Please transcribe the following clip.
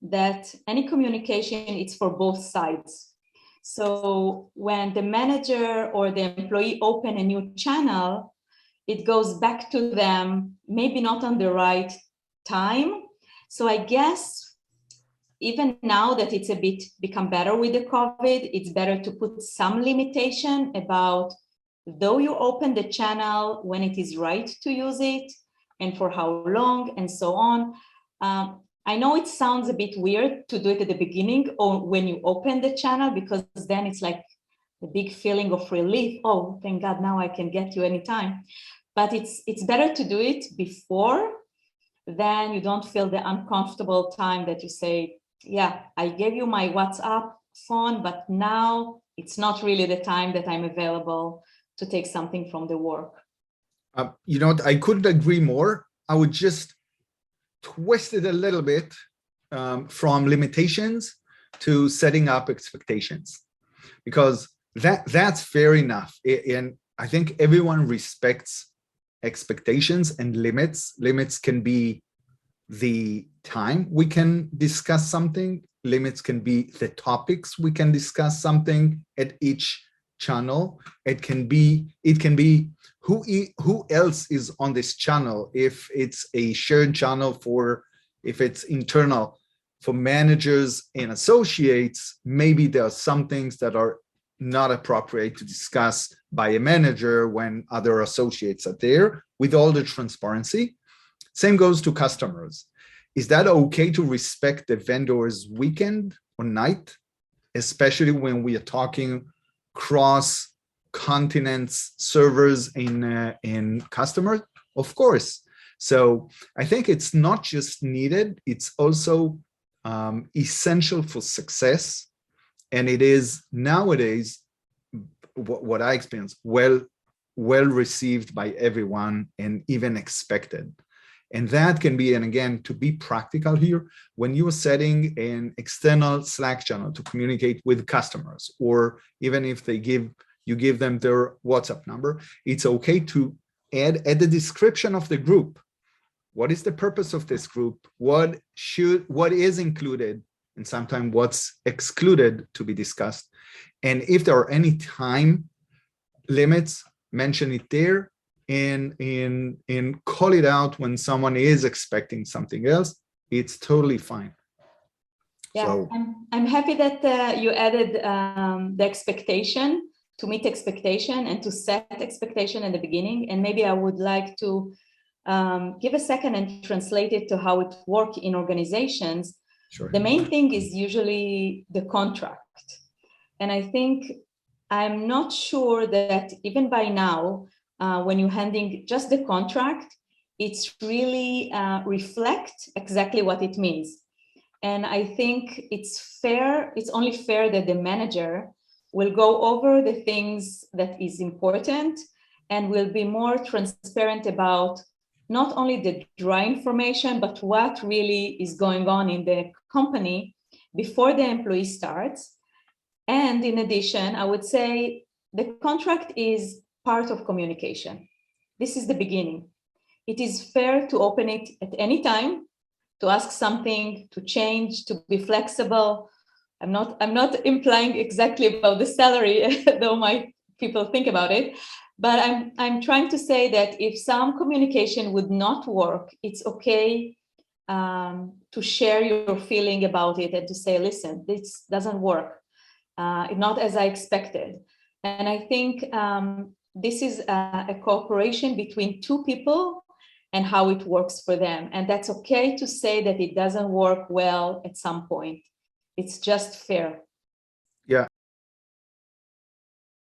that any communication is for both sides. So when the manager or the employee open a new channel, it goes back to them, maybe not on the right time. So I guess even now that it's a bit become better with the COVID, it's better to put some limitation about though you open the channel, when it is right to use it and for how long and so on. I know it sounds a bit weird to do it at the beginning or when you open the channel, because then it's like a big feeling of relief. Oh, thank God, now I can get you anytime. But it's better to do it before, then you don't feel the uncomfortable time that you say, yeah, I gave you my WhatsApp phone, but now it's not really the time that I'm available to take something from the work. You know, I couldn't agree more. I would just twist it a little bit from limitations to setting up expectations, because that's fair enough. And I think everyone respects expectations and limits. Limits can be the time we can discuss something. Limits can be the topics we can discuss something at each channel. It can be who else is on this channel, if it's a shared channel if it's internal for managers and associates. Maybe there are some things that are not appropriate to discuss by a manager when other associates are there, with all the transparency. Same goes to customers. Is that okay to respect the vendor's weekend or night, especially when we are talking cross continents, servers in customers? Of course. So I think it's not just needed, it's also essential for success. And it is nowadays, what I experience, well received by everyone and even expected. And that can be, and again, to be practical here, when you are setting an external Slack channel to communicate with customers, or even if you give them their WhatsApp number, it's okay to add at the description of the group, what is the purpose of this group? What is included, and sometimes what's excluded to be discussed. And if there are any time limits, mention it there, and call it out when someone is expecting something else. It's totally fine. Yeah, so, I'm happy that you added the expectation, to meet expectation and to set expectation in the beginning. And maybe I would like to give a second and translate it to how it works in organizations. Sure. The main thing is usually the contract. And I think I'm not sure that even by now, when you're handing just the contract, it's really reflect exactly what it means. And I think it's only fair that the manager will go over the things that is important and will be more transparent about not only the dry information, but what really is going on in the company before the employee starts. And in addition, I would say the contract is part of communication. This is the beginning. It is fair to open it at any time, to ask something, to change, to be flexible. I'm not implying exactly about the salary, though my people think about it, but I'm trying to say that if some communication would not work, it's okay to share your feeling about it and to say, listen, this doesn't work, not as I expected. And I think this is a cooperation between two people and how it works for them. And that's okay to say that it doesn't work well at some point. It's just fair. Yeah.